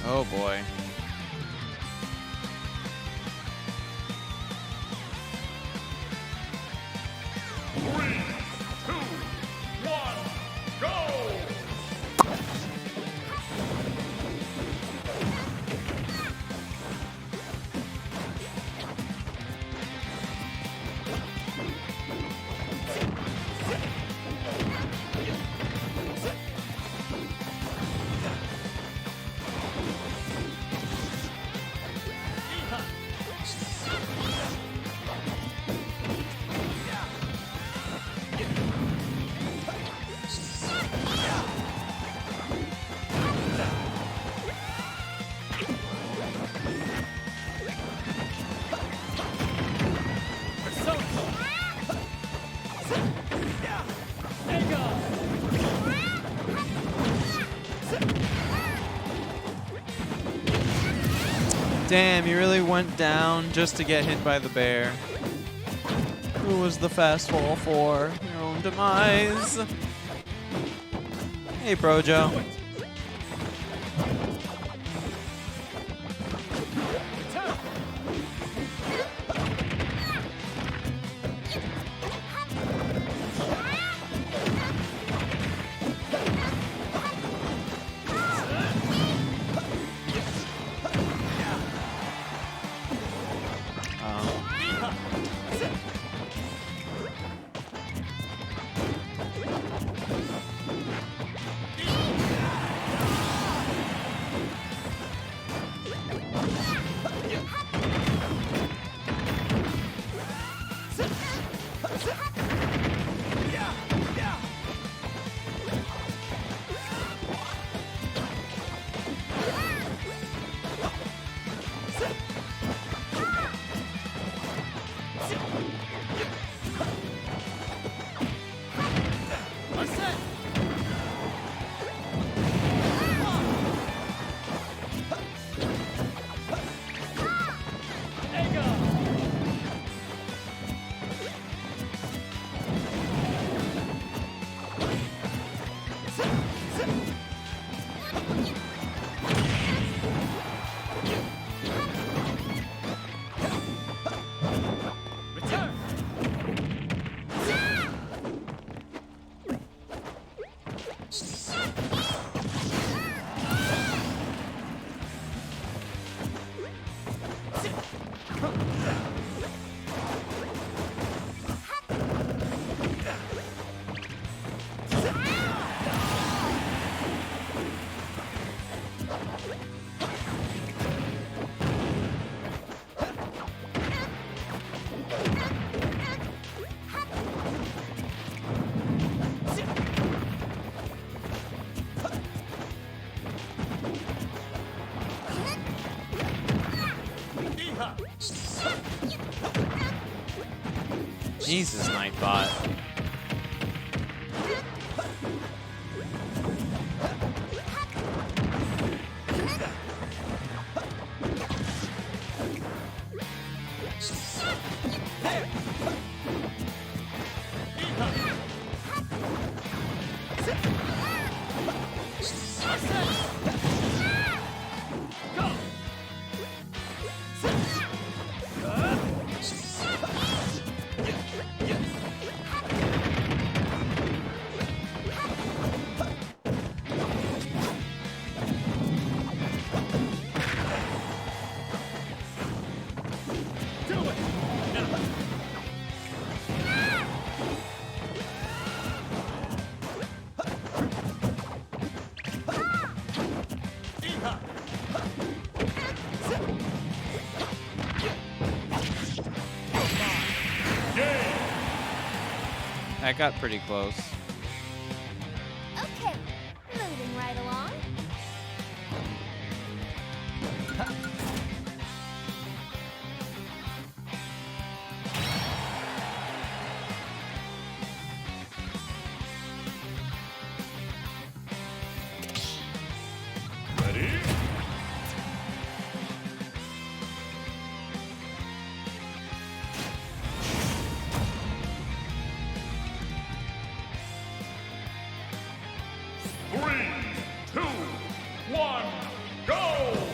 Oh boy. Damn, he really went down just to get hit by the bear. Who was the fast fall for? Your own demise. Hey, Brojo. Jesus, Nightbot. That got pretty close. Okay, moving right along. Ready? Three, two, one, go!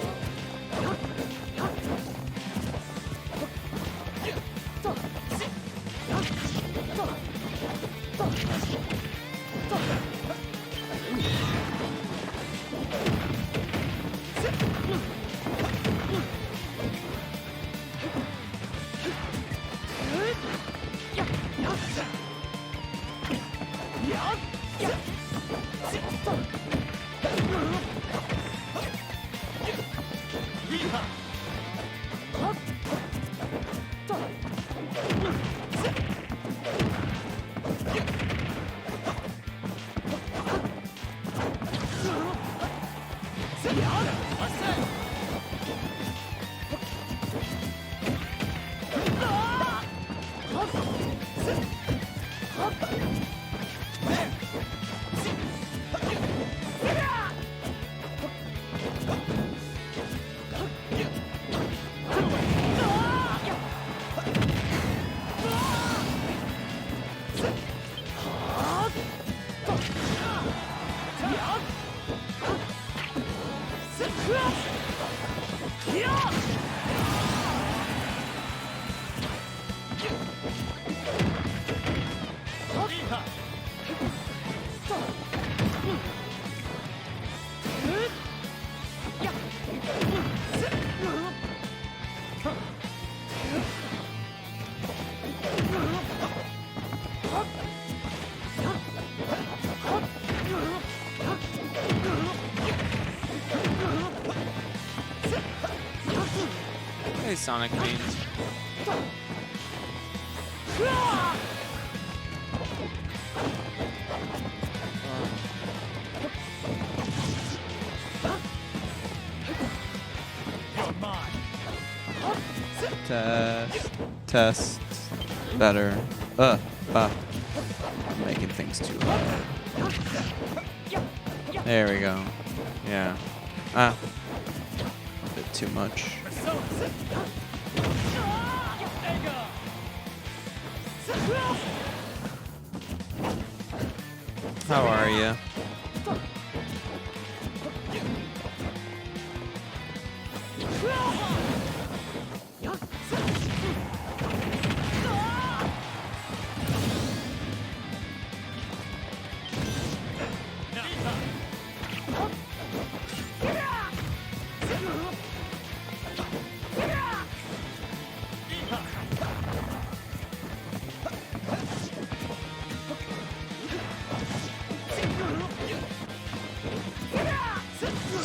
Hey, Sonic Beans. Test. Better. Making things too hard. There we go. Yeah. A bit too much. How are you?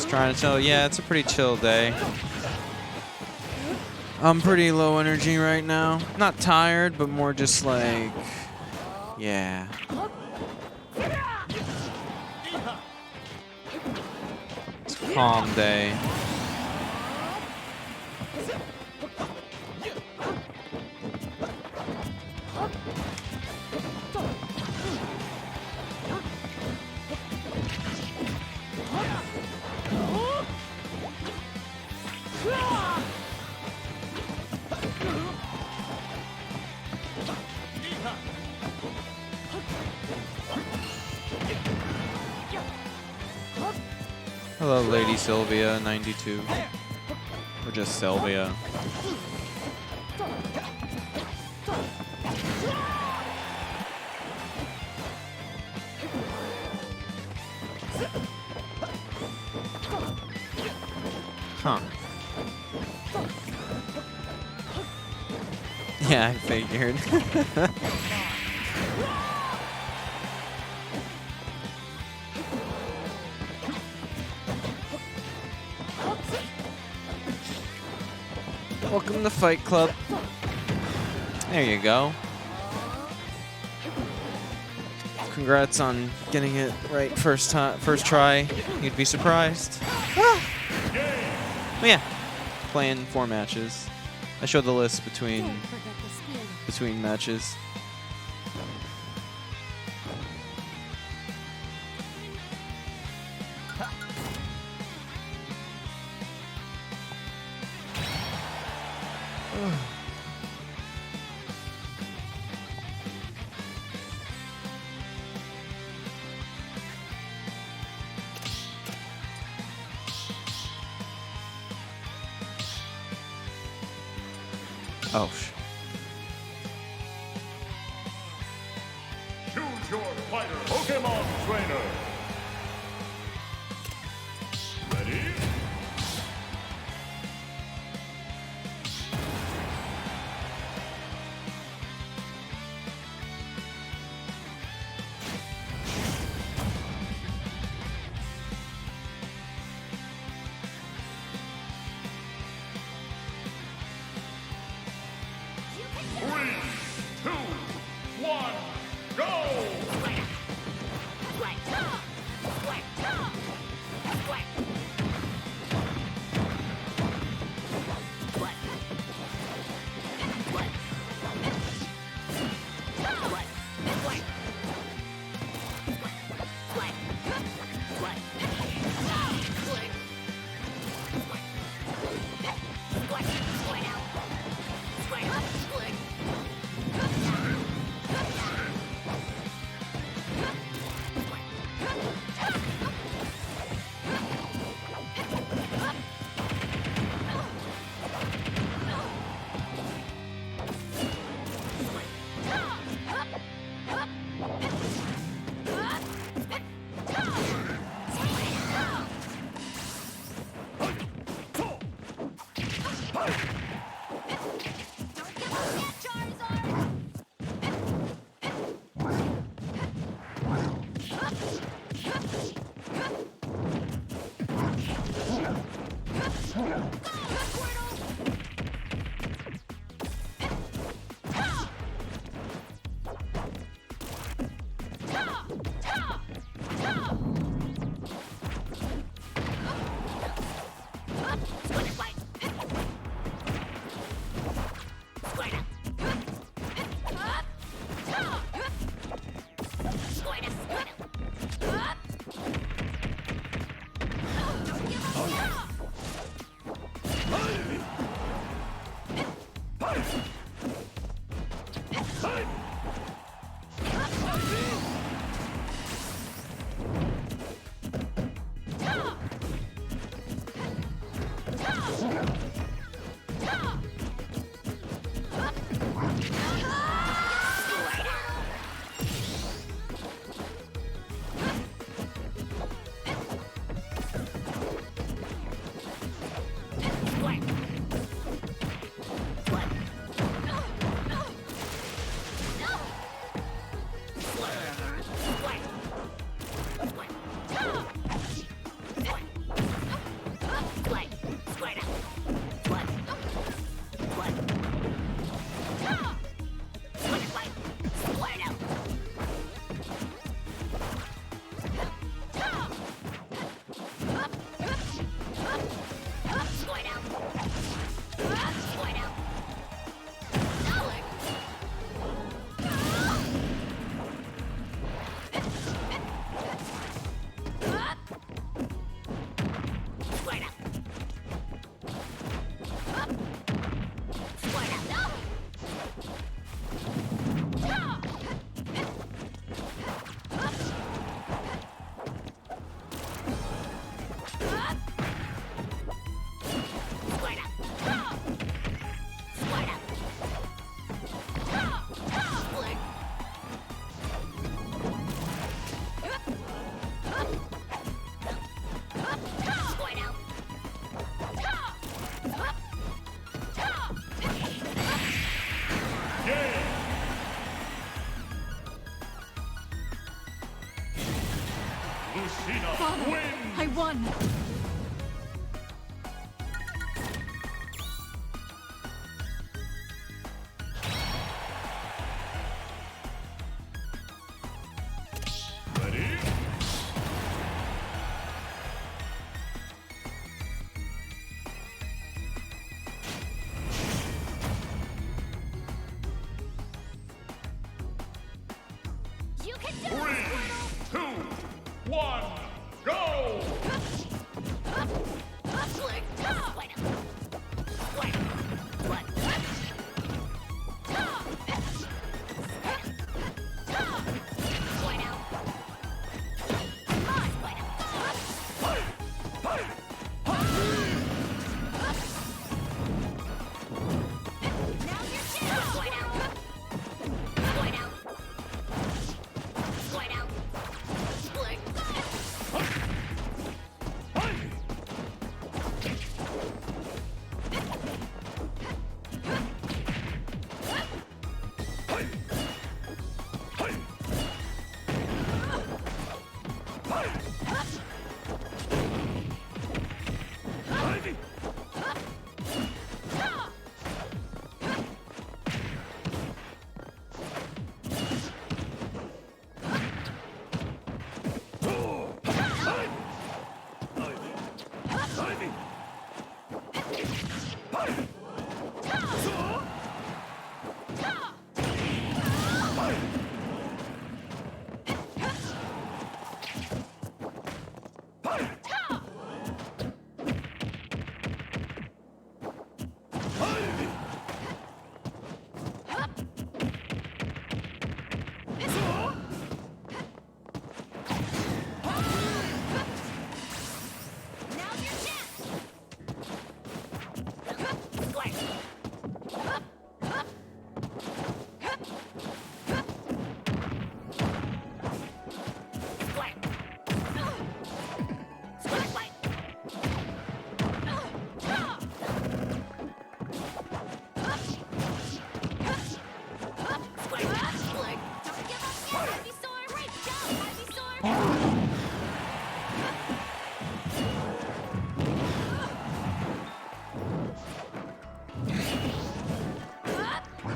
Trying to chill. Yeah, it's a pretty chill day. I'm pretty low energy right now. Not tired, but more just like, yeah. It's a calm day. Hello, Lady Sylvia, 92. Or just Sylvia. Huh. Yeah, I figured. Welcome to Fight Club. There you go. Congrats on getting it right first try. You'd be surprised. But yeah, playing 4 matches. I showed the list between matches. Oh, Choose your fighter, Pokemon Trainer. Ready?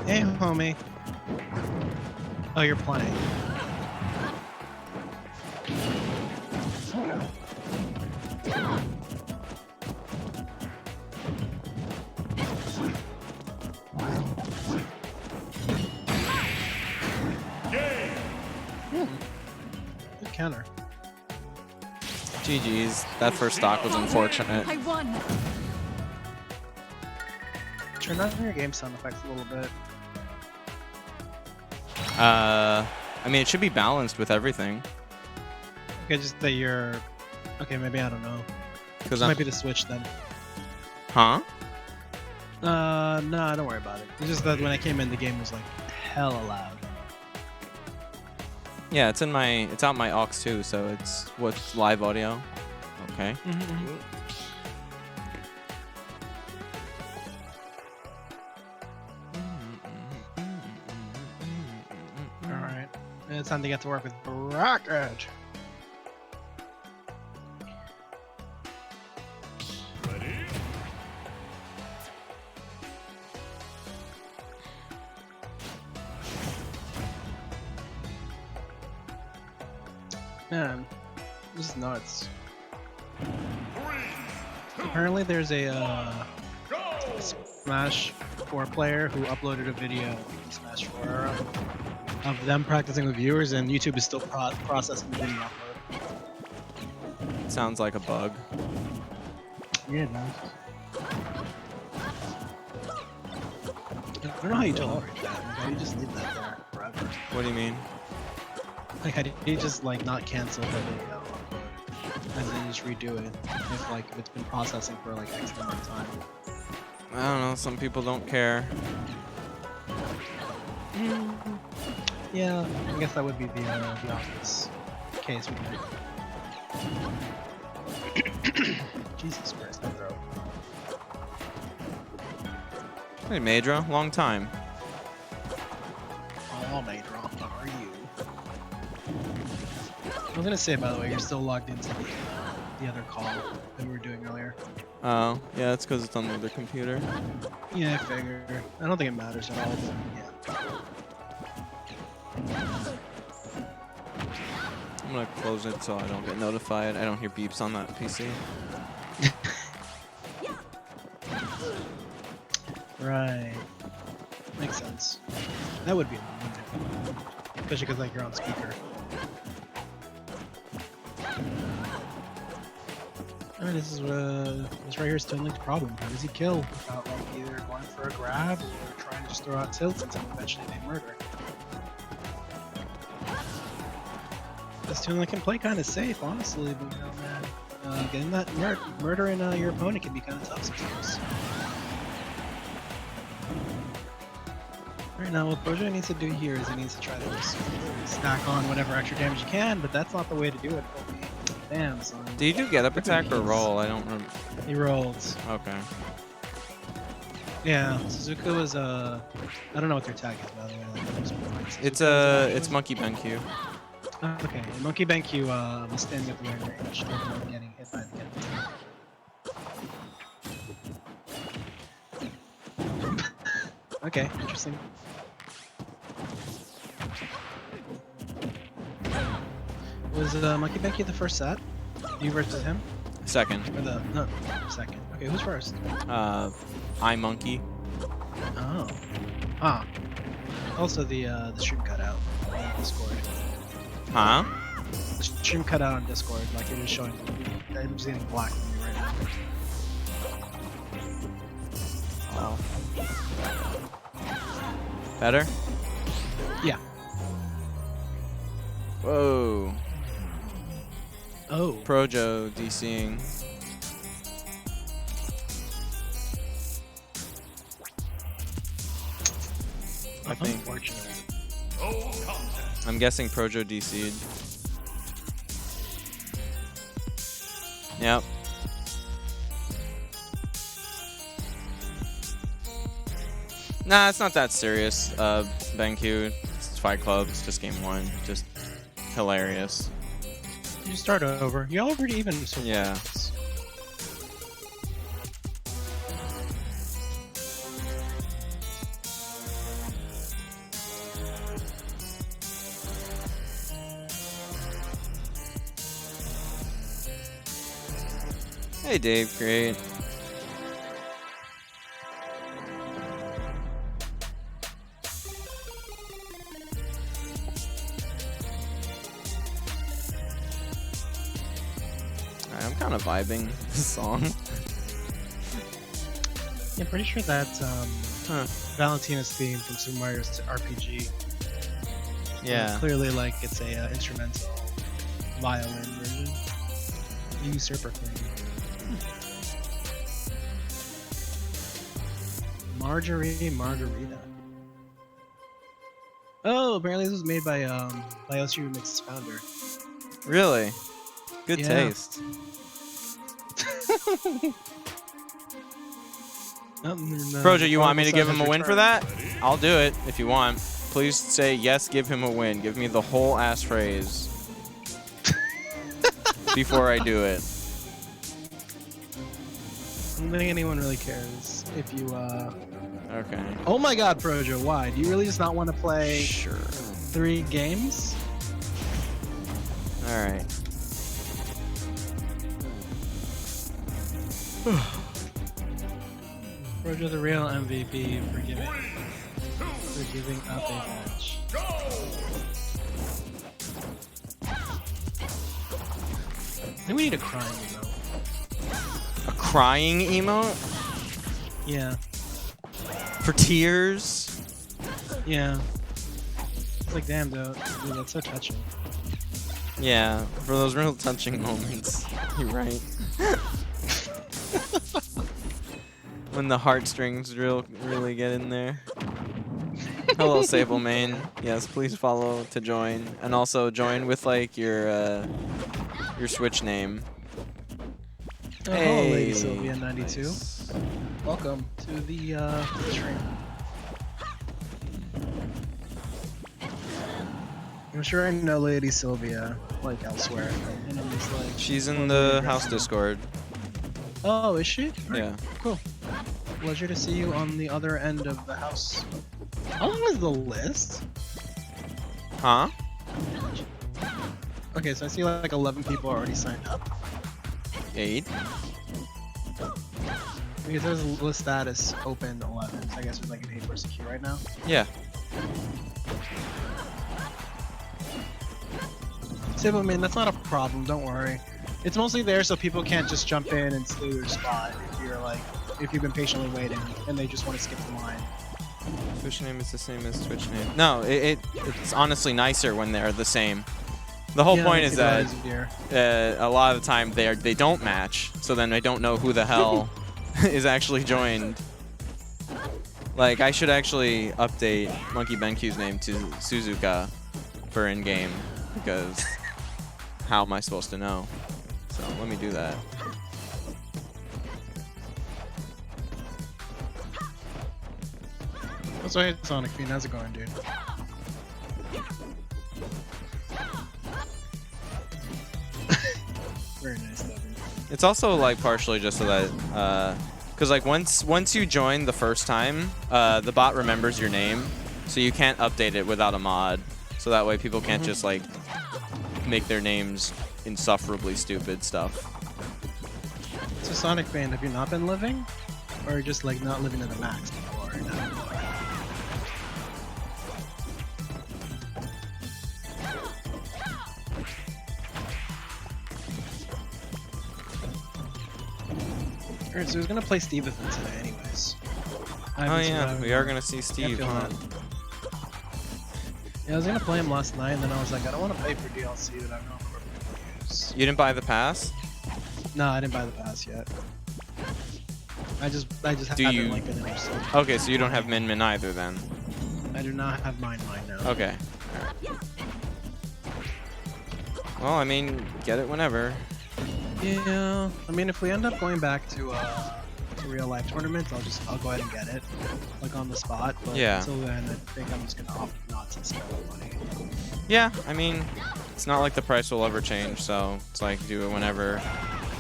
Hey, homie. Oh, you're playing. Good counter. GG's. That first stock was unfortunate. I won. Turn on your game sound effects a little bit. I mean, it should be balanced with everything. Okay, just that you're. Okay, maybe I don't know. Because This might be the Switch then. Huh? No, don't worry about it. It's just that when I came in, the game was like hella loud. Yeah, it's out my aux too, so it's what's live audio. Okay. Alright. It's time to get to work with Bracket. Ready? Man, this is nuts. 3, 2, Apparently there's a go! Smash 4 player who uploaded a video in Smash 4 era of them practicing with viewers, and YouTube is still processing the video upload. Sounds like a bug. Yeah, it does. I don't know how you tolerate that. Like, how do you just leave that there forever? What do you mean? Like, how do you just like not cancel the video upload and then just redo it if like it's been processing for like X amount of time? I don't know. Some people don't care. Yeah, I guess that would be the obvious case with it. Jesus Christ, my throat. Hey, Madra, long time. Oh, Madra, how are you? I was gonna say, by the way, you're still logged into the other call that we were doing earlier. Oh, yeah, that's because it's on the other computer. Yeah, I figure. I don't think it matters at all, but yeah. I'm gonna close it so I don't get notified. I don't hear beeps on that PC. Right. Makes sense. That would be annoying. Especially because like you're on speaker. Alright, this right here is Toon Link's problem. How does he kill without like either going for a grab or trying to just throw out tilts until eventually they murder? This Toon Link can play kind of safe, honestly, but you know, man, getting that murdering your opponent can be kind of tough sometimes. Right now, what Bojo needs to do here is he needs to try to just stack on whatever extra damage you can, but that's not the way to do it. Damn, son. Do you do get up attack or roll? I don't remember. He rolls. Okay. Yeah, Suzuka was I don't know what their tag is, by the way. Like, It's MonkeyBenQ. Okay, MonkeyBenQ was standing at the right range, and getting hit by the enemy. Okay, interesting. Was MonkeyBenQ the first set? You versus him? Second. Or no, second. Okay, who's first? iMonkey. Oh. Ah. Also the stream cut out on Discord. Huh? The stream cut out on Discord, like it is showing. I'm just getting black on me right now. Oh. Better? Yeah. Whoa. Oh. Projo DCing. I think. Unfortunate. No contest. I'm guessing Projo DC'd. Yep. Nah, it's not that serious. BenQ, it's Fight Club, it's just game 1. Just hilarious. You start over. You already even. Yeah. Hey, Dave. Great. Alright, I'm kind of vibing this song. Yeah, I'm pretty sure that's Huh. Valentina's theme from Super Mario's RPG. Yeah. Clearly, like, it's a instrumental violin version. Usurper thing. Margarita. Oh, apparently this was made by OSU Remix's founder. Really? Good Yeah. taste. Froja, you want me to give him a win for that? I'll do it if you want. Please say yes, give him a win. Give me the whole ass phrase before I do it. I don't think anyone really cares if you, Okay. Oh my god, Projo, why? Do you really just not want to play Sure. 3 games? Alright. Projo the real MVP for giving up a match. I think we need a crying emote. A crying emote? Yeah, For tears? yeah. It's like, damn, dude, that's so touching. Yeah, for those real touching moments. You're right. When the heartstrings really get in there. Hello, Sable Main. Yes, please follow to join, and also join with like your Switch name. Oh, hello, Lady Hey, Sylvia 92. nice. Welcome to the stream. I'm sure I know Lady Sylvia like elsewhere, and I'm just like. She's in the house Discord. Oh, is she? Yeah. Cool. Pleasure to see you on the other end of the house. How long is the list? Huh? Okay, so I see like 11 people already signed up. 8? Because there's a list status open 11, so I guess there's like an 8-person queue right now. Yeah. Sable, I mean, that's not a problem, don't worry. It's mostly there so people can't just jump in and steal your spot if you've been patiently waiting and they just want to skip the line. Twitch name is the same as Twitch name. No, it's honestly nicer when they're the same. The whole point is that a lot of the time they don't match, so then I don't know who the hell is actually joined. Like, I should actually update MonkeyBenQ's name to Suzuka for in-game, because how am I supposed to know? So let me do that. What's up, Sonic Fiend? How's it going, dude? Very nice, Devin. It's also like partially just so that, because like once you join the first time, the bot remembers your name, so you can't update it without a mod. So that way people can't just like make their names insufferably stupid stuff. So Sonic Fiend, have you not been living, or just like not living to the max before? No? Alright, so who's gonna play Steve with him today, anyways? Oh yeah, we are gonna see Steve, huh? Yeah, I was gonna play him last night, and then I was like, I don't want to pay for DLC that I don't know if we're gonna use. You didn't buy the pass? No, I didn't buy the pass yet. I just Do haven't you- like been interested. Okay, so you don't have Min either then. I do not have mine now. Okay. Alright. Well, I mean, get it whenever. Yeah, I mean, if we end up going back to real life tournaments, I'll go ahead and get it, like on the spot. But Yeah. until then, I think I'm just gonna opt not to spend the money. Yeah, I mean, it's not like the price will ever change, so it's like do it whenever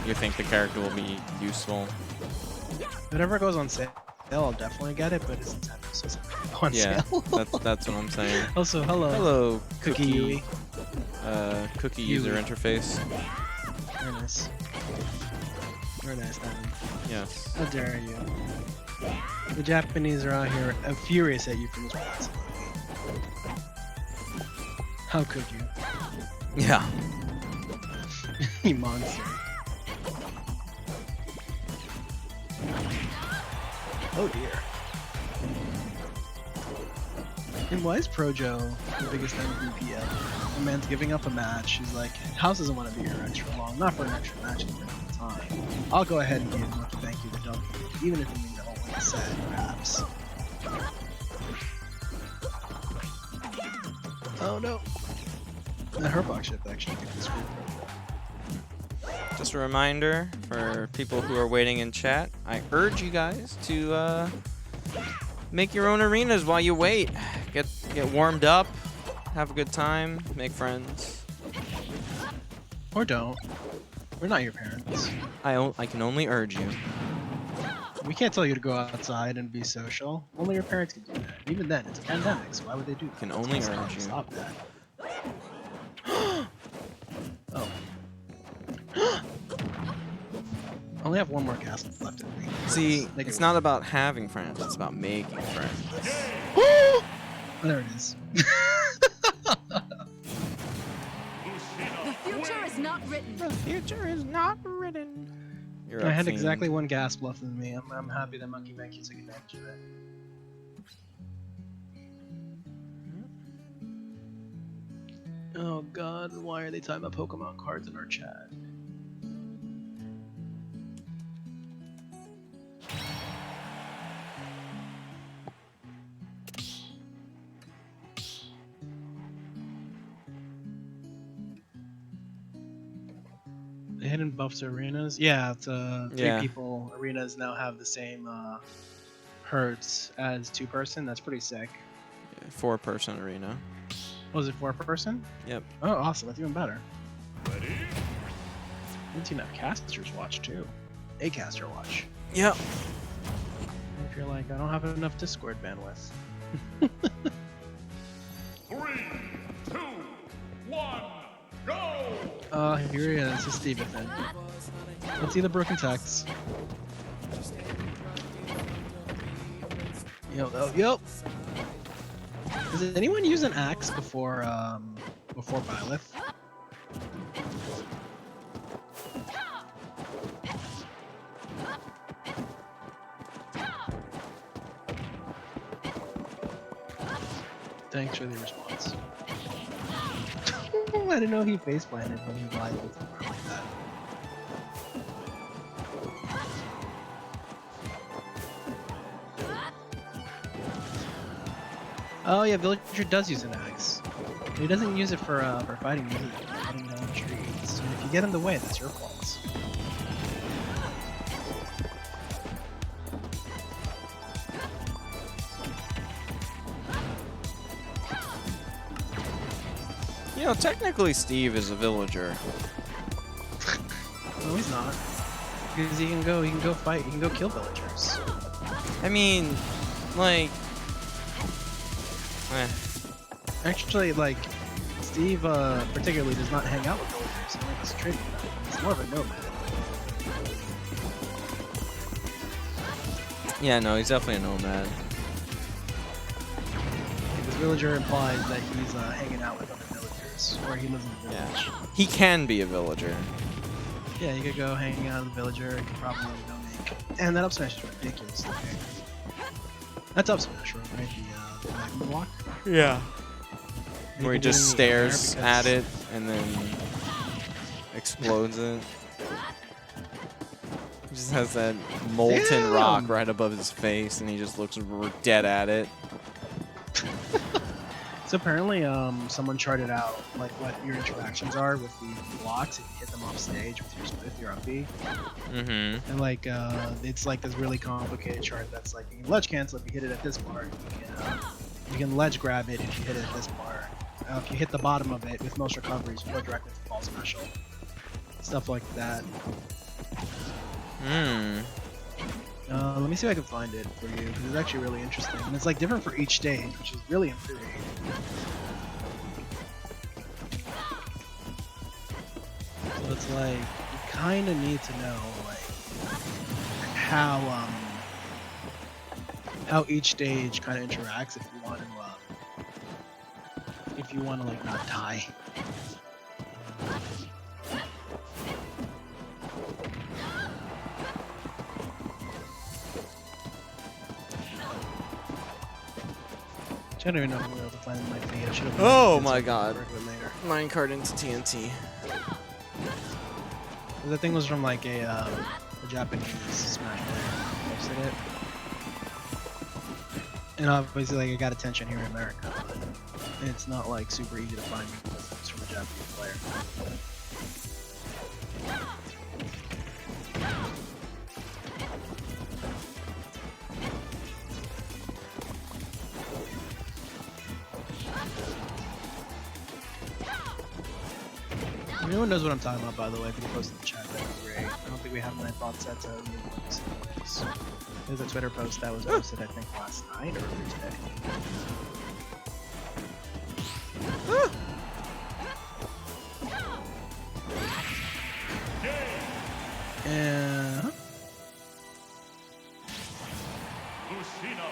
you think the character will be useful. If it ever goes on sale, I'll definitely get it. But it's Nintendo, so it's not gonna go on Yeah, sale. that's what I'm saying. Also, hello. Hello, Cookie Yui. cookie Yui. user interface. Very nice. Very nice, Devin. Yes. How dare you? The Japanese are out here furious at you for this practice. How could you? Yeah. You monster. Oh dear. And why is Projo the biggest MVP ever? The man's giving up a match. He's like, House doesn't want to be here extra long. Not for an extra match, but for the time. I'll go ahead and give MonkeyBenQ the W, even if it means I don't win the set, perhaps. Oh no. The Herbox ship actually took the screen. Just a reminder for people who are waiting in chat, I urge you guys to make your own arenas while you wait. Get warmed up, have a good time, make friends. Or don't. We're not your parents. I can only urge you. We can't tell you to go outside and be social. Only your parents can do that. And even then, it's a pandemic, so why would they do that? Can only urge you. Stop that. Oh. I only have one more cast left in me. See, it's not about having friends, it's about making friends. Oh, there it is. The future is not written. The future is not written. You're I up, had Fiend. exactly one gasp left in me. I'm happy that MonkeyBenQ took advantage of it. Oh god, why are they talking about Pokemon cards in our chat? The hidden buffs to arenas? Yeah, it's Yeah. 3 people arenas now have the same hertz as 2-person. That's pretty sick. 4-person arena. Was it 4-person? Yep. Oh, awesome. That's even better. Ready? You can have casters watch too. A caster watch. Yep. If you're like, I don't have enough Discord bandwidth. 3, 2, 1, go! Here he is. It's Stevenson. Let's see the broken text. Yep. Does anyone use an axe before Byleth? Thanks for the response. I didn't know he face planted when he lied with him like that. Oh yeah, Villager does use an axe. He doesn't use it for fighting. He uses it for cutting down trees. So if you get in the way, that's your fault. You know, technically Steve is a villager. No, he's not. Because he can go fight. He can go kill villagers. I mean, like... Actually, like, Steve particularly does not hang out with villagers. He likes trading with them. He's more of a nomad. Yeah, no, he's definitely a nomad. Because villager implies that he's hanging out with other villagers, or he lives in a village. Yeah. He can be a villager. Yeah, you could go hang out with a villager. You could probably make. And that up smash is ridiculous. Okay. That's up smash, right? The magma block. Yeah. You Where he can get just in the air stares because- at it and then explodes it. He just has that molten Damn! rock right above his face and he just looks dead at it. So apparently, someone charted out like what your interactions are with the blocks if you hit them off stage with your up B, Mm-hmm. and like it's like this really complicated chart that's like you can ledge cancel if you hit it at this part, you can ledge grab it if you hit it at this part. If you hit the bottom of it with most recoveries, you go directly to fall special. Stuff like that. Hmm. Let me see if I can find it for you because it's actually really interesting, and it's like different for each stage, which is really infuriating. So it's like you kind of need to know like how each stage kind of interacts if you want to like not die. I don't even know if I'm able to find my feed. I should have. Oh my god. Later. Minecart into TNT. The thing was from like a Japanese Smash player posted it, and obviously like it got attention here in America, but it's not like super easy to find because it's from a Japanese player. If anyone knows what I'm talking about, by the way, if you post in the chat, that'd be great. I don't think we have 9 bot sets out. There's a Twitter post that was posted, I think, last night or earlier today.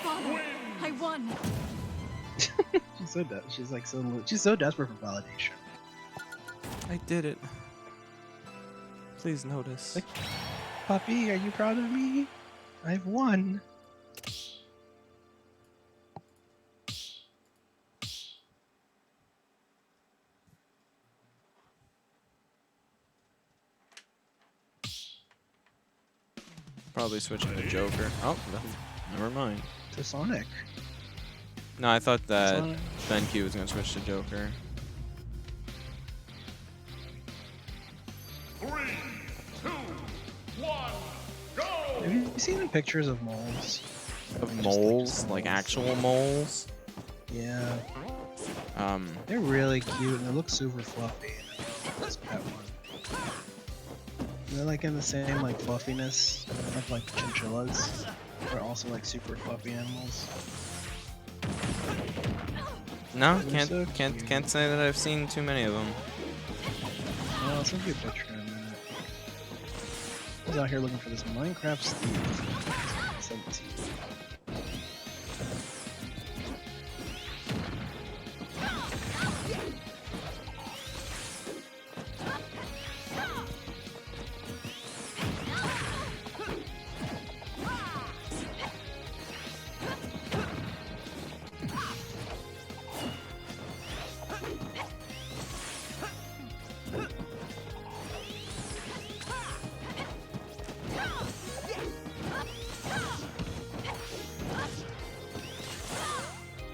Father, I won. She's so desperate for validation. I did it. Please notice. Like, Puppy, are you proud of me? I've won. Probably switching to Joker. Oh, no. Never mind. To Sonic. No, I thought that Sonic. BenQ was going to switch to Joker. 3, 2, 1, go! Have you seen the pictures of moles? Of moles? Like actual moles? Yeah. Um, They're really cute and they look super fluffy. This pet one. They're like in the same like fluffiness of like chinchillas. They're also like super fluffy animals. no, They're so cute. can't say that I've seen too many of them. Well, I'll send you a picture in a minute. I was out here looking for this Minecraft Steve. 17.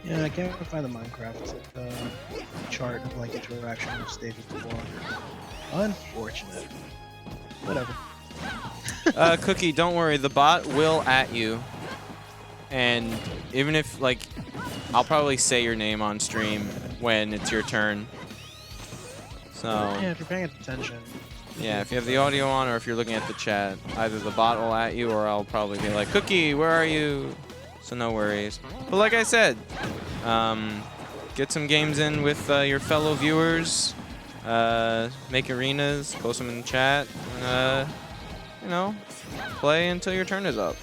Yeah, I can't find the Minecraft chart of like interaction with stages before. Unfortunate. Whatever. Cookie, don't worry. The bot will at you. And even if, like, I'll probably say your name on stream when it's your turn. So, Yeah, if you're paying attention. yeah, if you have the audio on or if you're looking at the chat, either the bot will at you or I'll probably be like, Cookie, where are you? So no worries. But like I said, get some games in with your fellow viewers. Make arenas, post them in the chat, and, you know, play until your turn is up.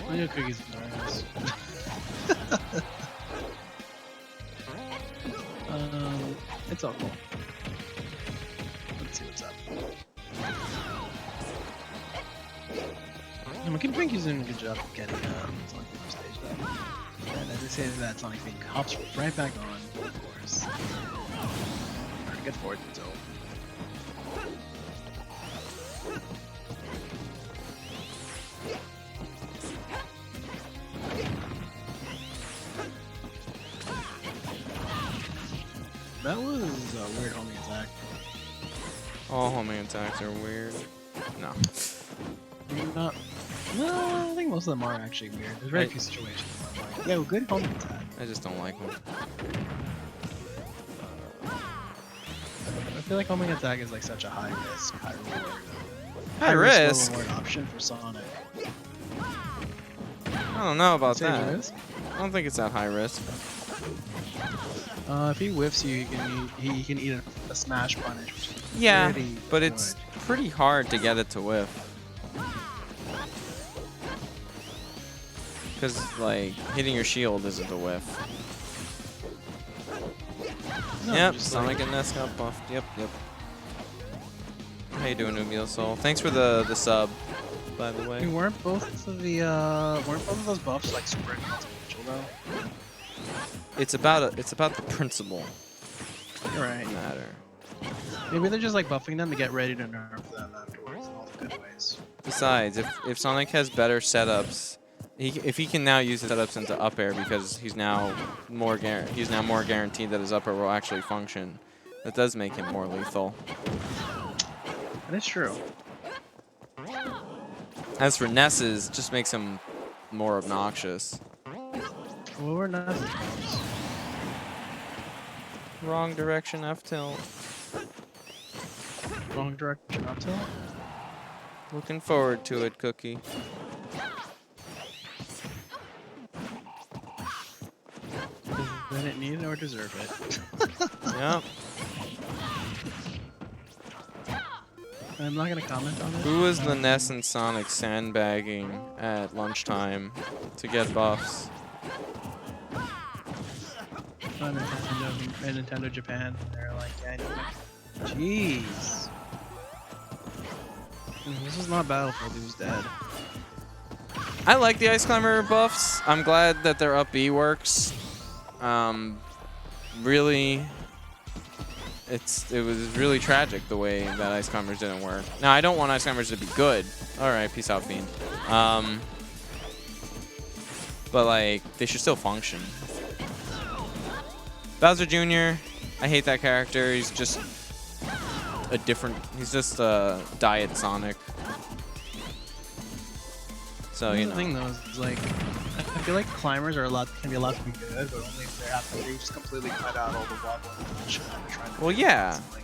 I know Cookie's nice. It's all cool. Let's see what's up. MonkeyBenQ's doing a good job of getting Sonic on stage though. And as I say that, Sonic being hops right back on, of course. Good for it, so. That was a weird homing attack. All homing attacks are weird. No. Not. No, I think most of them are actually weird. There's very few situations where I'm like, yo, good homing attack. I just don't like them. I feel like homing attack is like such a high risk, high reward. High risk? Low reward option for Sonic. I don't know about Say it's that. risk? I don't think it's that high risk. If he whiffs you, he can eat a smash punish. Which is Yeah, pretty but good. it's pretty hard to get it to whiff. Because, like, hitting your shield isn't a whiff. No, Yep, just Sonic like- and Ness got buffed. Yep. How you doing, Umiel Soul? Thanks for the sub, by the I mean, way. weren't both of those buffs like super inconsequential though? It's about the principle You're right. that matter. Maybe they're just like buffing them to get ready to nerf them afterwards in all the good ways. Besides, if Sonic has better setups, if he can now use his setups into up air because he's now more guaranteed that his up air will actually function, that does make him more lethal. That is true. As for Ness's, just makes him more obnoxious. Well, we're not. Wrong direction, F tilt. Wrong direction, up tilt. Looking forward to it, Cookie. Didn't need it or deserve it. Yep. I'm not gonna comment on it. Who was the Ness and Sonic sandbagging at lunchtime to get buffs? Nintendo Japan. They're like, yeah, jeez. This is not Battlefield. He was dead. I like the Ice Climber buffs. I'm glad that their up B works. Really, it was really tragic the way that Ice Climbers didn't work. Now, I don't want Ice Climbers to be good. All right, peace out, Fiend. But like, they should still function. Bowser Jr., I hate that character. He's just a different. He's just a diet Sonic. So you The know. thing though is like, I feel like climbers can be allowed to be good, but only if they just completely cut out all the wobbling and bullshit that they're trying to do. Well, yeah. Like,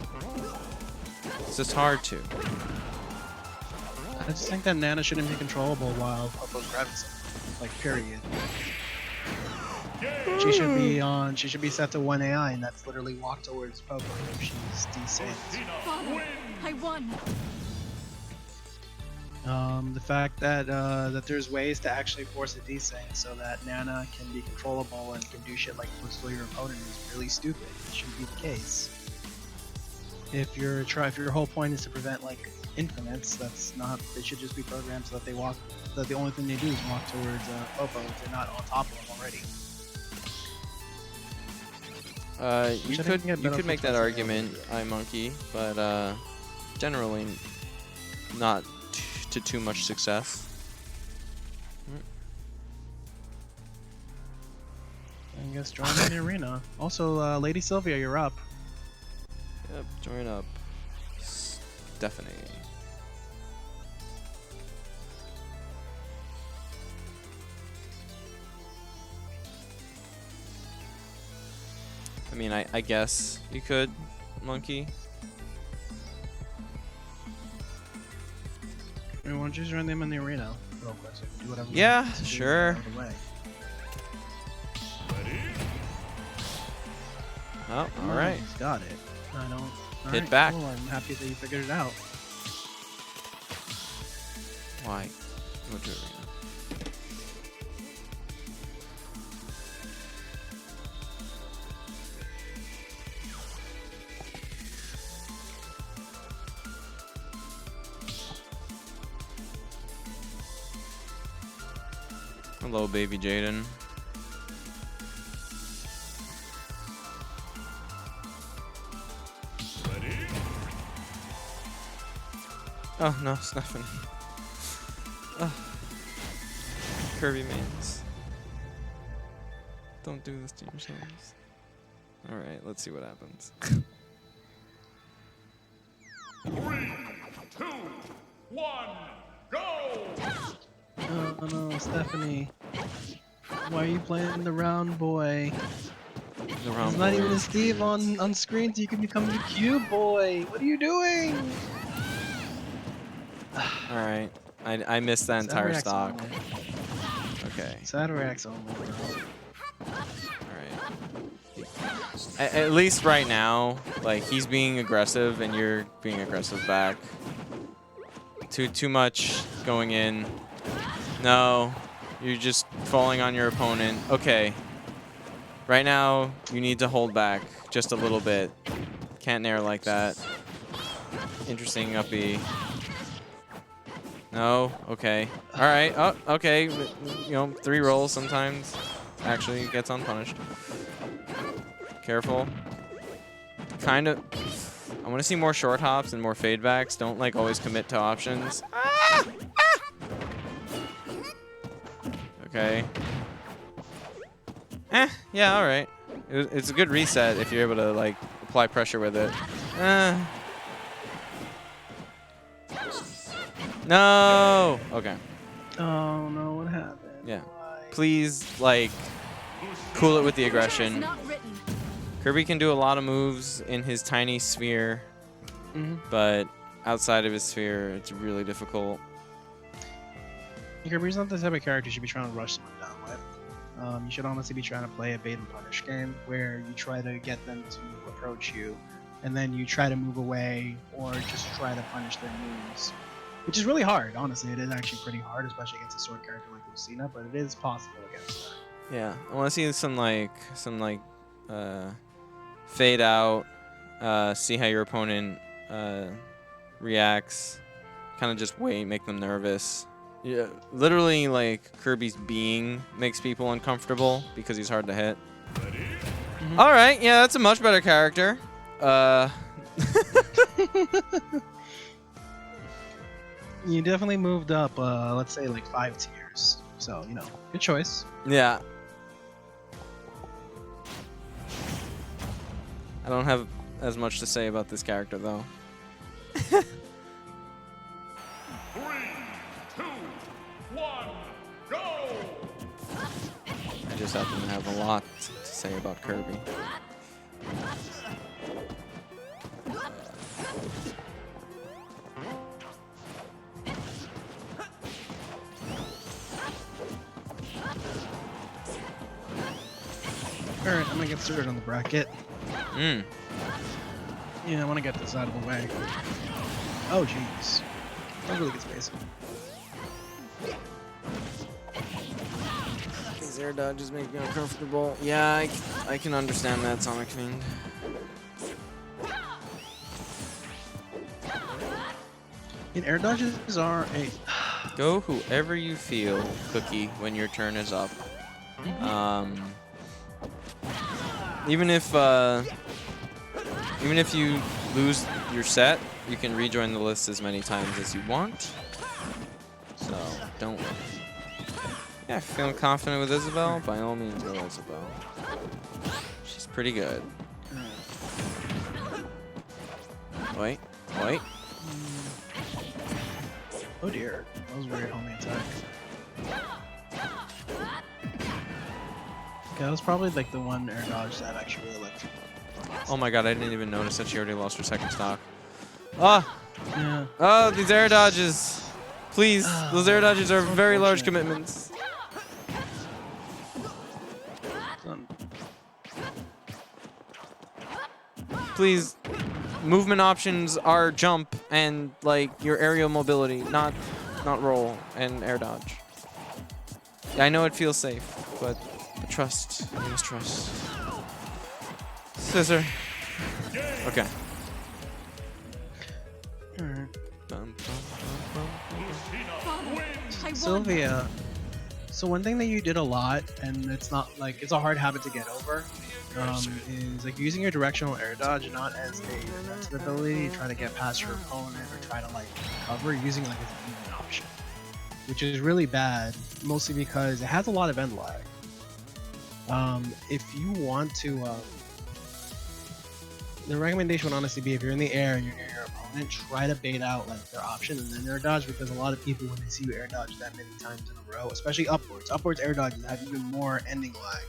It's just hard to. I just think that Nana shouldn't be controllable while Popo's grabbing something. Like, period. She should be set to 1 AI, and that's literally walk towards Popo if she's decent. Father, I won. The fact that that there's ways to actually force a desync so that Nana can be controllable and can do shit like whistle your opponent is really stupid. It shouldn't be the case. If your whole point is to prevent like infinites, that's not. They should just be programmed so that they walk. That the only thing they do is walk towards Popo if they're not on top of him already. You could make that argument, iMonkey, but generally not to too much success. I guess join in the arena. Also, Lady Sylvia, you're up. Yep, join up. Stephanie. I mean, I guess you could, Monkey. I mean, why don't you join them in the arena real quick so you can do whatever you Yeah, want to do sure. out of the way. Oh, all right. Nice, got it. I don't. Hit Alright, back. Cool. I'm happy that you figured it out. Why? Go to arena. Hello, baby Jaden. Oh no, Stephanie. Oh. Kirby mains. Don't do this to yourselves. Alright, let's see what happens. 3, 2, 1, go! Oh no, Stephanie. Why are you playing the round boy? The round There's not even a boys. Steve on screen so you can become the cube boy. What are you doing? Alright. I missed that entire Reacts stock. only. Okay. Sad reacts only. Alright. At least right now, like he's being aggressive and you're being aggressive back. Too much going in. No, you're just falling on your opponent. Okay. Right now, you need to hold back just a little bit. Can't nair like that. Interesting up B. No, okay. All right. Oh, okay. You know, 3 rolls sometimes actually gets unpunished. Careful. Kind of. I want to see more short hops and more fade backs. Don't like always commit to options. Ah! Ah! Okay. Yeah, all right. It's a good reset if you're able to like apply pressure with it. No. Okay. Oh no, what happened? Yeah. Why? Please, like, cool it with the Future is aggression. not written. Kirby can do a lot of moves in his tiny sphere, but outside of his sphere, it's really difficult. Kirby's not the type of character you should be trying to rush someone down with. You should honestly be trying to play a bait and punish game where you try to get them to approach you, and then you try to move away or just try to punish their moves. Which is really hard, honestly. It is actually pretty hard, especially against a sword character like Lucina, but it is possible against her. Yeah, I want to see some fade out, see how your opponent reacts, kind of just wait, make them nervous. Yeah, literally, like, Kirby's being makes people uncomfortable because he's hard to hit. All right, yeah, that's a much better character. You definitely moved up, let's say, like 5 tiers. So, you know, good choice. Yeah. I don't have as much to say about this character, though. 3, 2, 1, go! I just happen to have a lot to say about Kirby. Alright, I'm gonna get started on the bracket. Mm. Yeah, I want to get this out of the way. Oh, jeez. That's really good spacing. These air dodges make me uncomfortable. Yeah, I can understand that, Sonic Fiend. And air dodges are a... Go whoever you feel, Cookie, when your turn is up. Even if you lose your set, you can rejoin the list as many times as you want. So don't. Yeah, feeling confident with Isabelle? By all means, go Isabelle. She's pretty good. Wait. Oh dear, that was a weird homing attack. Okay, that was probably like the one air dodge that I actually really liked. Oh my god, I didn't even notice that she already lost her second stock. Ah! Yeah. Oh, these air dodges! Please, those air dodges are very large commitments. Please, movement options are jump and like your aerial mobility, not roll and air dodge. I know it feels safe, but trust. You must trust. Scissor. Okay. Alright. I won. Sylvia, so one thing that you did a lot, and it's not like it's a hard habit to get over, is like using your directional air dodge not as a defensive ability, try to get past your opponent or try to like cover, using like as an movement option, which is really bad, mostly because it has a lot of end lag. If you want to, the recommendation would honestly be if you're in the air and you're near your opponent, try to bait out like their option and then air dodge, because a lot of people, when they see you air dodge that many times in a row, especially upwards air dodges have even more ending lag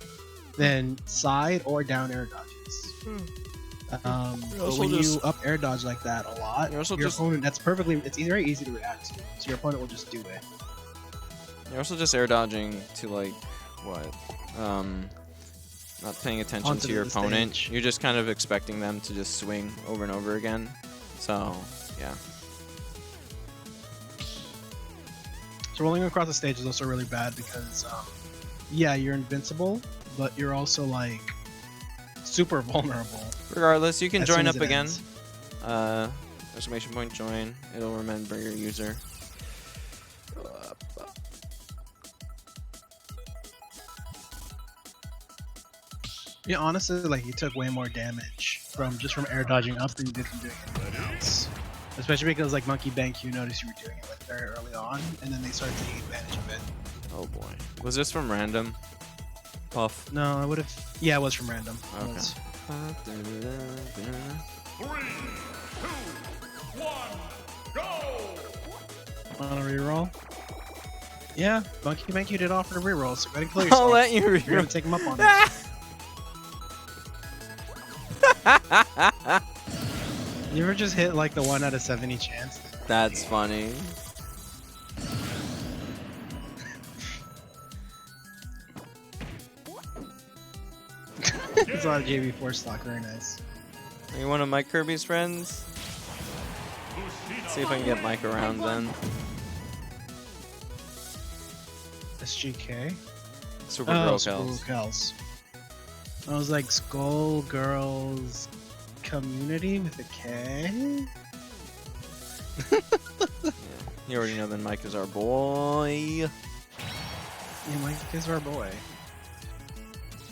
than side or down air dodges. But when you up air dodge like that a lot, your opponent, it's very easy to react to, so your opponent will just do it. You're also just air dodging to like what? not paying attention Onto to your the opponent. stage. You're just kind of expecting them to just swing over and over again. So, yeah. So rolling across the stage is also really bad because, yeah, you're invincible, but you're also like super vulnerable. Regardless, you can as join soon up as it again. ends. Exclamation point join. It'll remember your user. Yeah, honestly, like you took way more damage from just from air dodging up than you did from doing anything else. Especially because like MonkeyBenQ, you noticed you were doing it like very early on, and then they started taking advantage of it. Oh boy. Was this from random? Puff. No, I would have. Yeah, it was from random. It Okay. was. 3, 2, 1, go! On a reroll. Yeah, MonkeyBenQ did offer a reroll, so go ahead and kill I'll yourself. let you You're gonna reroll. take him up on it. You ever just hit like the 1 out of 70 chance? That's funny. It's a lot of JV4 stock, very nice. Are you one of Mike Kirby's friends? See if I can get Mike around then. SGK? Supergirl Skull Kells. Girls. I was like, Skull Girls Community with a K? Yeah. You already know then Mike is our boy. Yeah, Mike is our boy.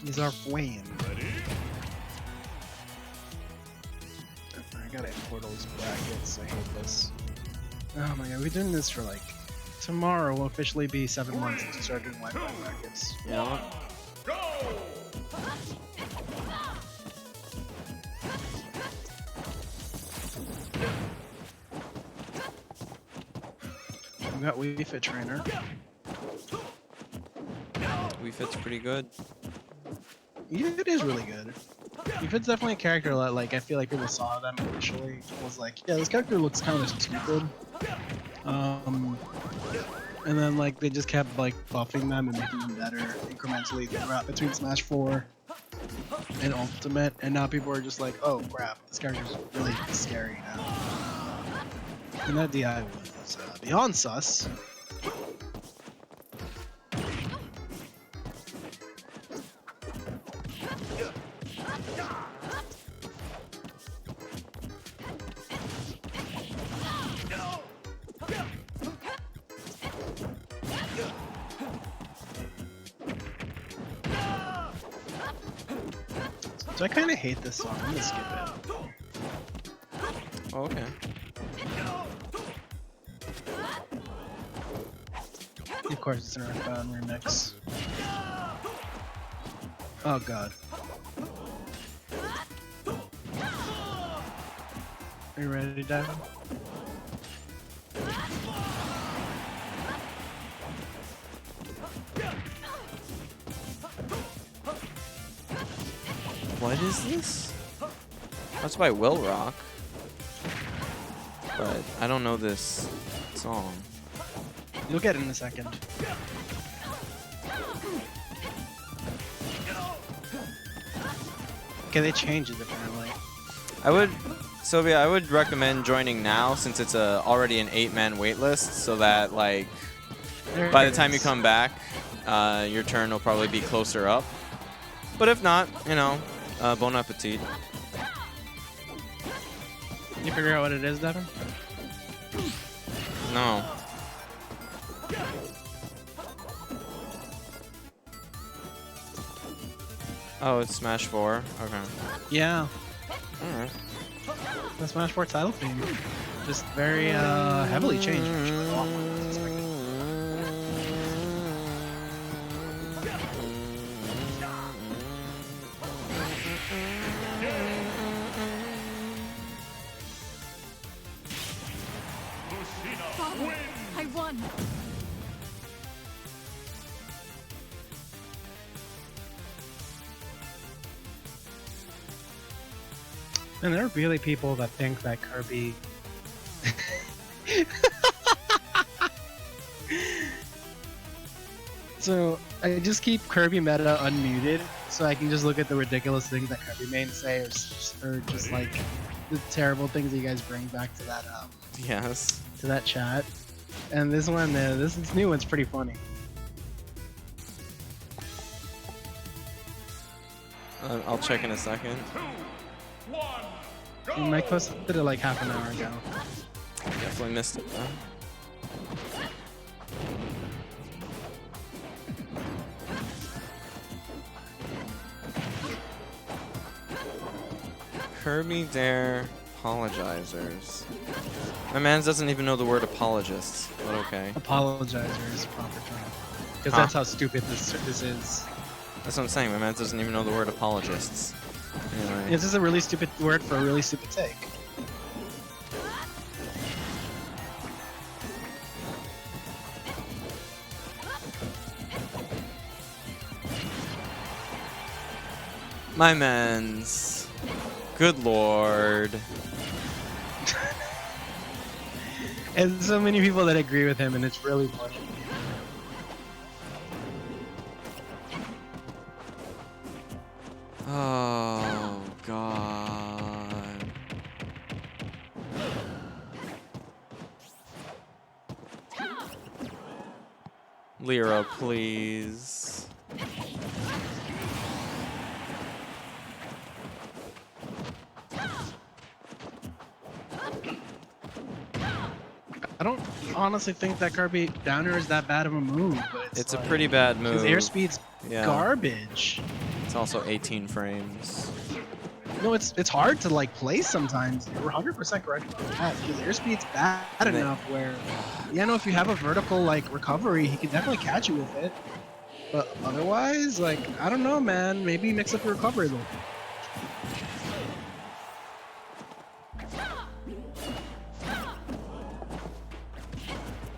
He's our Wayne. Ready? I gotta import all these brackets. I hate this. Oh my god, we're doing this for like. Tomorrow will officially be 7 months since we started doing Wi-Fi brackets. Yeah. Go! We got Wii Fit Trainer. Wii Fit's pretty good. Yeah, it is really good. Wii Fit's definitely a character that, like, I feel like people saw them initially was like, yeah, this character looks kind of stupid. And then like they just kept like buffing them and making them better incrementally throughout between Smash 4 and Ultimate, and now people are just like, oh crap, this character's really scary now. And that DI was beyond sus. So I kind of hate this song. I'm gonna skip it. Oh, okay. Of course, it's an Earthbound remix. Oh god. Are you ready, Devin? What is this? That's by Will Rock. But I don't know this song. You'll get it in a second. Okay, they changed it apparently. I would, Sylvia, I would recommend joining now since it's already an 8-man waitlist, so that like by the time you come back, your turn will probably be closer up. But if not, you know, bon appetit. You figure out what it is, Devin? No. Oh, it's Smash 4. Okay. Yeah, Alright. the Smash 4 title theme. Just very heavily changed. Which is a lot more than expected. Father, I won. And there are really people that think that Kirby. So I just keep Kirby meta unmuted so I can just look at the ridiculous things that Kirby may say, or just like the terrible things that you guys bring back to that Yes. to that chat. And this one, this new one's pretty funny. I'll check in a second. 2, 1, go! Mike posted it like half an hour ago. Definitely missed it though. Kirby Dare apologizers. My man doesn't even know the word apologists, but okay. Apologizer is proper term. Because Huh? that's how stupid this is. That's what I'm saying. My man doesn't even know the word apologists. Anyway. This is a really stupid word for a really stupid take. My man's. Good lord. And so many people that agree with him, and it's really funny. Oh, God. Lyra, please. I don't honestly think that Kirby Downer is that bad of a move, but It's a like, pretty bad his move. airspeed's Yeah. garbage. It's also 18 frames. No, it's hard to like place sometimes. You're 100% correct about that. His airspeed's bad And they- enough where, you know, if you have a vertical like recovery, he can definitely catch you with it. But otherwise, like, I don't know, man. Maybe mix up your recovery a little.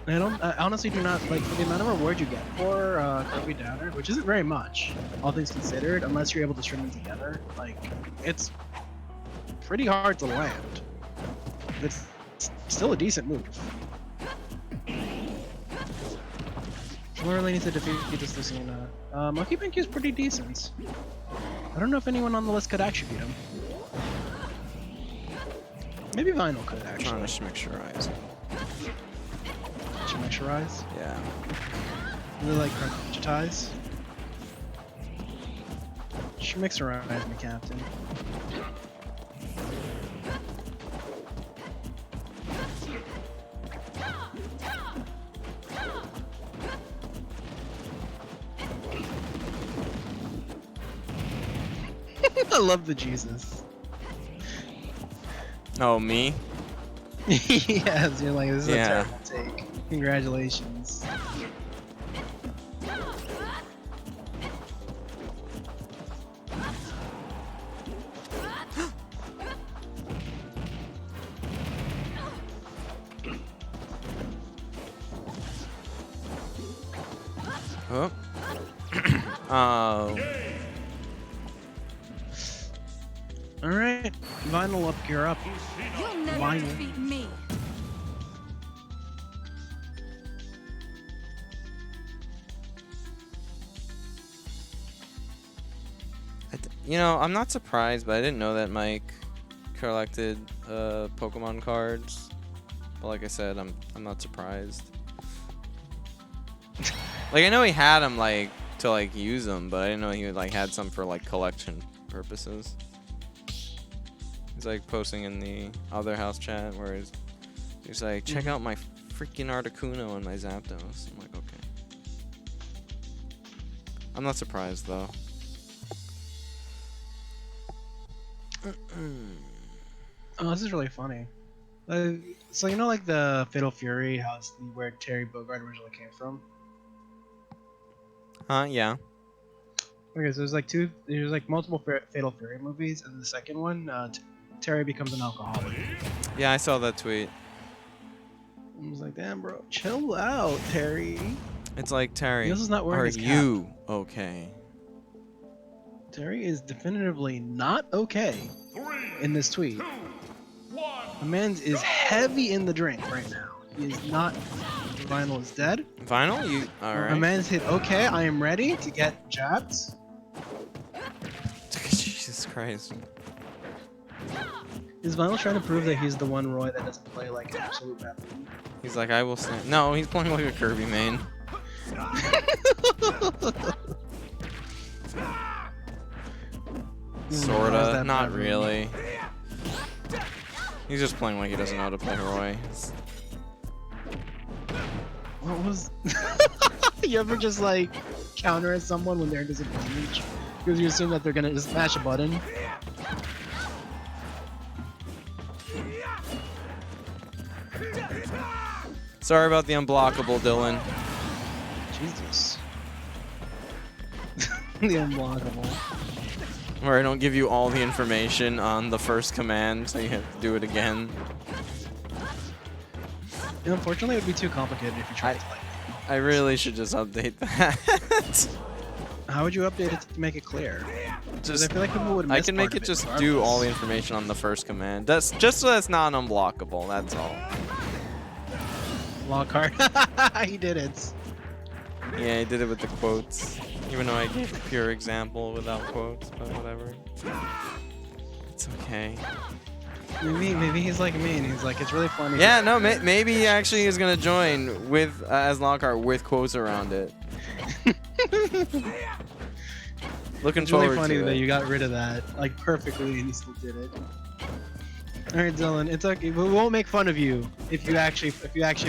I honestly do not like for the amount of reward you get for Kirby Downer, which isn't very much, all things considered, unless you're able to string them together. Like, it's pretty hard to land. It's still a decent move. Someone really needs to defeat this Lucina. MonkeyBenQ is pretty decent. I don't know if anyone on the list could actually beat him. Maybe Vinyl could I'm actually. trying to schmixurize. Schmixurize? Yeah. Really like crunchitize? Schmixurize me, Captain. I love the Jesus. Oh, me? Yes, you're like, this is Yeah. a terrible take. Congratulations. Oh. Oh. Alright, Vinyl up, gear up. You'll never Vinyl. defeat me. You know, I'm not surprised, but I didn't know that Mike collected Pokemon cards. But like I said, I'm not surprised. Like, I know he had them like to like use them, but I didn't know he like had some for like collection purposes. He's like posting in the other house chat where he's like, check out my freaking Articuno and my Zapdos. I'm like, okay. I'm not surprised though. Oh, this is really funny. So you know, like the Fatal Fury house where Terry Bogard originally came from. Yeah. Okay, so there's like multiple Fatal Fury movies, and the second one, Terry becomes an alcoholic. Yeah, I saw that tweet. I was like, damn, bro, chill out, Terry. It's like, Terry, He also is not wearing are his cap. you okay? Terry is definitively not okay 3, in this tweet. 2, 1. The man is heavy in the drink right now. He is not. Vinyl is dead. Vinyl? You My alright? man's hit okay. I am ready to get jabbed. Christ. Is Vinyl trying to prove that he's the one Roy that doesn't play like an absolute baboon? He's like, I will stand. No, he's playing like a Kirby main. Sorta, not really. He's just playing like he doesn't know how to play Roy. What was? You ever just like counter at someone when they're in disadvantage because you assume that they're gonna just mash a button? Sorry about the unblockable, Dylan. Jesus. The unblockable. Where I don't give you all the information on the first command, so you have to do it again. And unfortunately, it would be too complicated if you tried to like. I really should just update that. How would you update it to make it clear? Just, I feel like people would. I miss can part make of it just do all the information on the first command. That's just so that's not unblockable. That's all. Lockhart. He did it. Yeah, I did it with the quotes. Even though I gave a pure example without quotes, but whatever. It's okay. Maybe he's like me and he's like, it's really funny. Yeah, no, maybe he actually is gonna join with as Lockhart with quotes around it. Looking It's forward really funny to that it. you got rid of that like perfectly and you still did it. All right, Dylan, it's okay. We won't make fun of you if you actually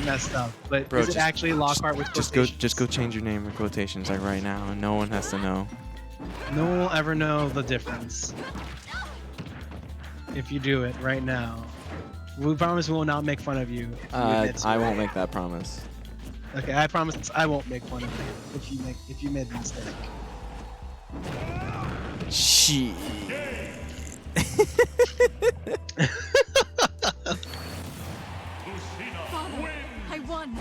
messed up. But Bro, is it actually Lockhart with quotations? just go change your name or quotations like right now, and no one has to know. No one will ever know the difference if you do it right now. We promise we will not make fun of you. If you admit to I it. won't make that promise. Okay, I promise I won't make fun of you if you made the mistake. She. Father, I won.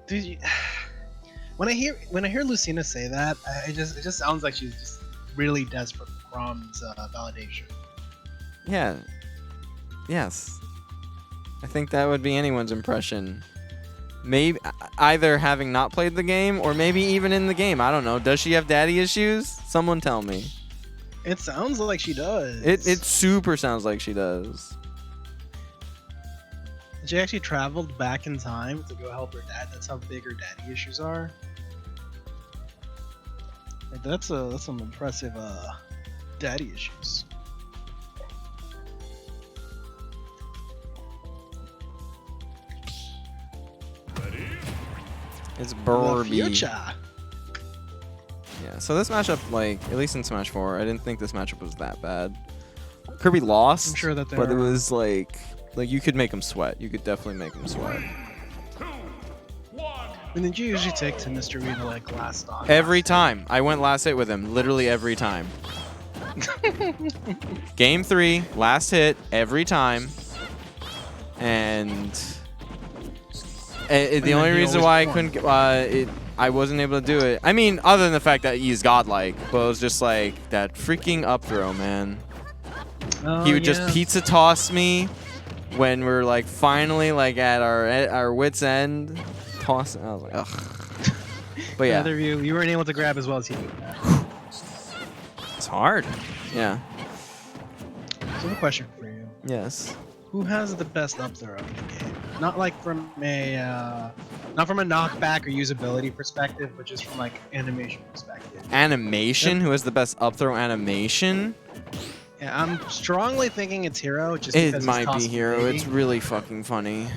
Dude, when I hear Lucina say that, it just sounds like she's just really desperate for Grom's validation. Yeah. Yes. I think that would be anyone's impression. Maybe either having not played the game or maybe even in the game. I don't know. Does she have daddy issues? Someone tell me. It sounds like she does. It super sounds like she does. She actually traveled back in time to go help her dad. That's how big her daddy issues are. Like, that's some impressive daddy issues. It's The Burby. future. Yeah, so this matchup, like, at least in Smash 4, I didn't think this matchup was that bad. Kirby lost, I'm sure that but it they're- was like you could make him sweat. You could definitely make him sweat. 2, 1. And did you usually take to Mr. Rita like last stock? Every time. I went last hit with him, literally every time. Game 3, last hit, every time. And the then only he reason always why I won. couldn't, I wasn't able to do it. I mean, other than the fact that he's godlike, but it was just like that freaking up throw, man. Oh, He would yeah. just pizza toss me when we're like finally like at our wits end. Toss. I was like, ugh. But yeah, Neither of you weren't able to grab as well as he did. it's hard. Yeah. So I have a question for you. Yes. Who has the best up throw in the game? Not like from a knockback or usability perspective, but just from like animation perspective. Animation. Who has the best up throw animation? Yeah, I'm strongly thinking it's Hero. Just It because he's might be tossing the Hero. baby. It's really fucking funny.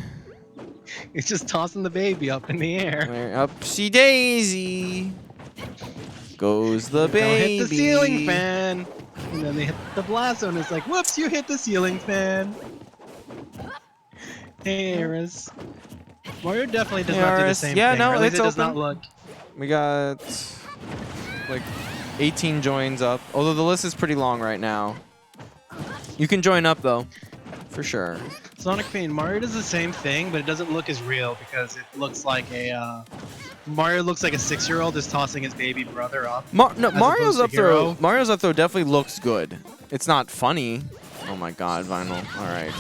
It's just tossing the baby up in the air. Where upsy daisy goes the Don't baby. hit the ceiling fan. And then they hit the blast zone. It's like, whoops, you hit the ceiling fan. Hey, Eris. Mario definitely does Hey, not do the Eris. same Yeah, thing. no, or at least it's it does not open. look. We got like 18 joins up. Although the list is pretty long right now. You can join up though, for sure. Sonic Pain, Mario does the same thing, but it doesn't look as real because it looks like a Mario looks like a 6-year-old is tossing his baby brother up. No, As Mario's opposed to up throw. Hero. Mario's up throw definitely looks good. It's not funny. Oh my God, Vinyl. All right.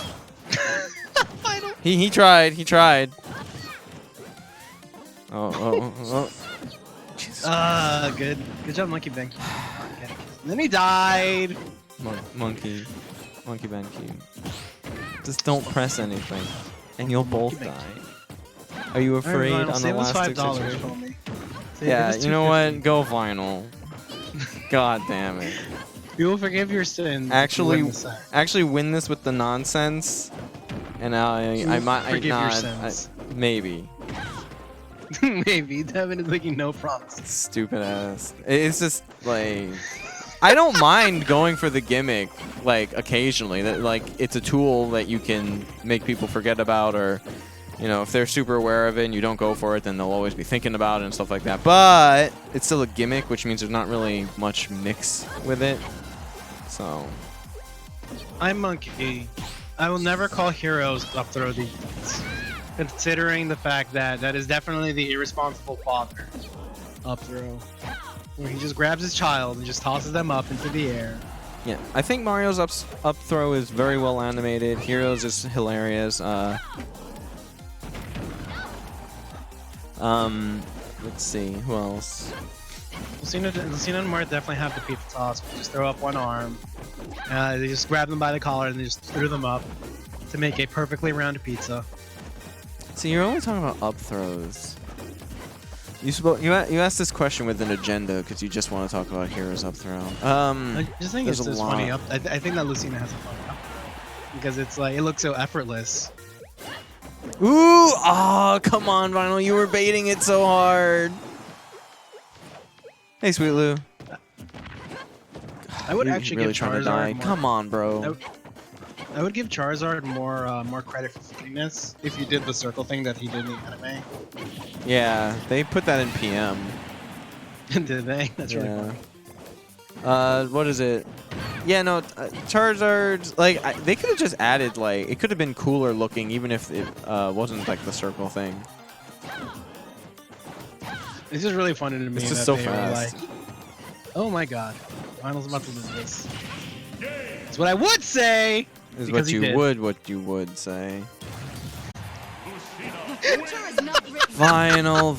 I don't. He tried. He tried. Oh. Jesus. Good job, MonkeyBenQ. And then he died. MonkeyBenQ. Just don't press anything, and you'll both die. Are you afraid on the save us last $5 situation? for me. Yeah, you know what? Go vinyl. God damn it. We will forgive your sins. Actually win this with the nonsense, and I might forgive your not. sins. Maybe. Maybe Devin is making no promises. Stupid ass. It's just like I don't mind going for the gimmick like occasionally. That like it's a tool that you can make people forget about, or you know, if they're super aware of it and you don't go for it, then they'll always be thinking about it and stuff like that. But it's still a gimmick, which means there's not really much mix with it. So I'm Monkey. I will never call heroes up throw defense, considering the fact that that is definitely the irresponsible father up throw, where he just grabs his child and just tosses them up into the air. yeah, I think Mario's up throw is very well animated. Heroes is hilarious. Let's see, who else? Lucina and Mart definitely have the pizza toss. Just throw up one arm. They just grab them by the collar and they just threw them up to make a perfectly round pizza. So you're only talking about up throws. You asked this question with an agenda because you just want to talk about heroes up throw. I just think there's it's a just lot. funny. I think that Lucina has a funny up throw because it's like it looks so effortless. Ooh! Oh, come on, Vinyl. You were baiting it so hard. Hey, Sweet Lou. I would You're actually really give trying to Charizard die. more. Come on, bro. I would give Charizard more credit for fitness if you did the circle thing that he did in the anime. Yeah, they put that in PM. Did they? That's really Yeah. funny. What is it? Yeah, no, Charizard, like, they could have just added, like, it could have been cooler looking even if it wasn't, like, the circle thing. It's just really funny to me It's just that so they fast. were like, oh my god, Final's about to lose this. That's what I would say! Is Because what he did. what you would say. The future is not written. Vinyl.